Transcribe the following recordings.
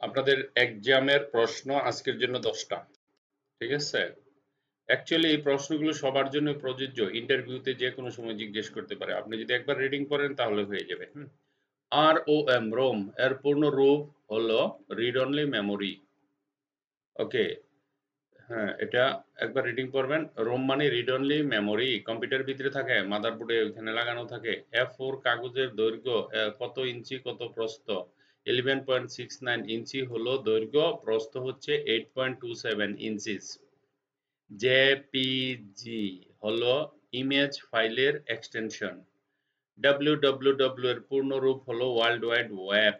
আপনাদের এক্সামের প্রশ্ন আজকের জন্য 10টা। ঠিক আছে? অ্যাকচুয়ালি এই প্রশ্নগুলো সবার জন্য প্রযোজ্য। ইন্টারভিউতে যে কোনো সময় জিজ্ঞেস করতে পারে। আপনি যদি একবার রিডিং করেন তাহলে হয়ে যাবে। ROM রোম এর পূর্ণ রূপ হলো রিড অনলি মেমোরি। ওকে, হ্যাঁ, এটা একবার রিডিং করবেন। রোম মানে রিড অনলি মেমোরি। কম্পিউটার ভিতরে থাকে, মাদারবোর্ডে ওইখানে লাগানো থাকে। A4 কাগজের দৈর্ঘ্য কত ইঞ্চি কত প্রস্থ? 11.69 ইঞ্চি হলো দৈর্ঘ্য, প্রস্থ হচ্ছে 8.27 ইঞ্চিস। জেপিজি হলো ইমেজ ফাইলের এক্সটেনশন। www এর পূর্ণ রূপ হলো ওয়ার্ল্ড ওয়াইড ওয়েব।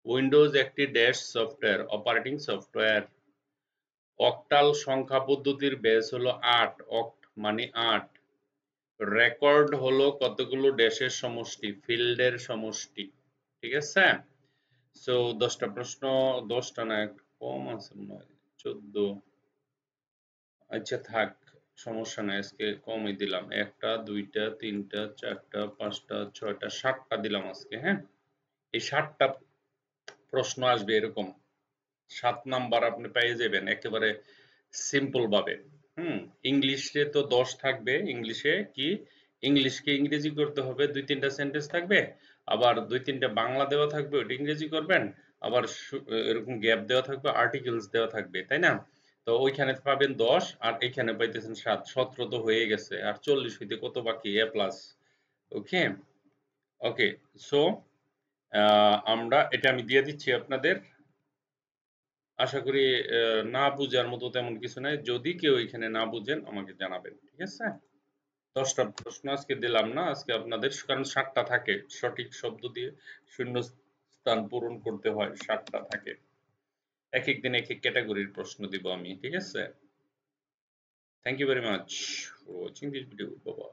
উইন্ডোজ একটি dash software, operating software. Octal সংখ্যা পদ্ধতির বেস হলো 8, অক্ট মানে 8। রেকর্ড হলো কতগুলো ড্যাশের সমষ্টি, ফিল্ডের সমষ্টি। ঠিক আছে? সো 10টা প্রশ্ন, 10টা না একটু কম আছে মনে হয়, 14। আচ্ছা থাক, সমস্যা নাই, আজকে কমই দিলাম। 1টা 2টা 3টা 4টা 5টা 6টা 7টা দিলাম আজকে। হ্যাঁ, এই 7টা প্রশ্ন আসবে এরকম। 7 নাম্বার আপনি পেয়ে যাবেন একেবারে সিম্পল ভাবে। ইংলিশে তো 10 থাকবে। ইংলিশে কি, ইংলিশকে ইংরেজি করতে হবে, 2-3টা সেন্টেন্স থাকবে, আবার 2-3টা বাংলা দেওয়া থাকবে, ওটা ইংরেজি করবেন, আবার এরকম গ্যাপ দেওয়া থাকবে, আর্টিকেলস দেওয়া থাকবে, তাই না? তো ওইখানে পাবেন 10 আর এখানে পাইতেছেন 7, 17 তো হয়ে গেছে। আর 40 হইতে কত বাকি? A plus. Okay, okay. So আমরা এটা আমি দিয়ে দিচ্ছি আপনাদের। আশা করি না বুঝার মতো তেমন কিছু নাই। যদি কেউ এখানে না বুঝেন আমাকে জানাবেন। ঠিক আছে? 10টা প্রশ্ন আজকে দিলাম না, আজকে আপনাদের, কারণ 7টা থাকে। সঠিক শব্দ দিয়ে শূন্য স্থান পূরণ করতে হয়, 7টা থাকে। এক এক দিন এক এক ক্যাটাগরির প্রশ্ন দিব আমি। ঠিক আছে? Thank you very much for watching this video. Bye by.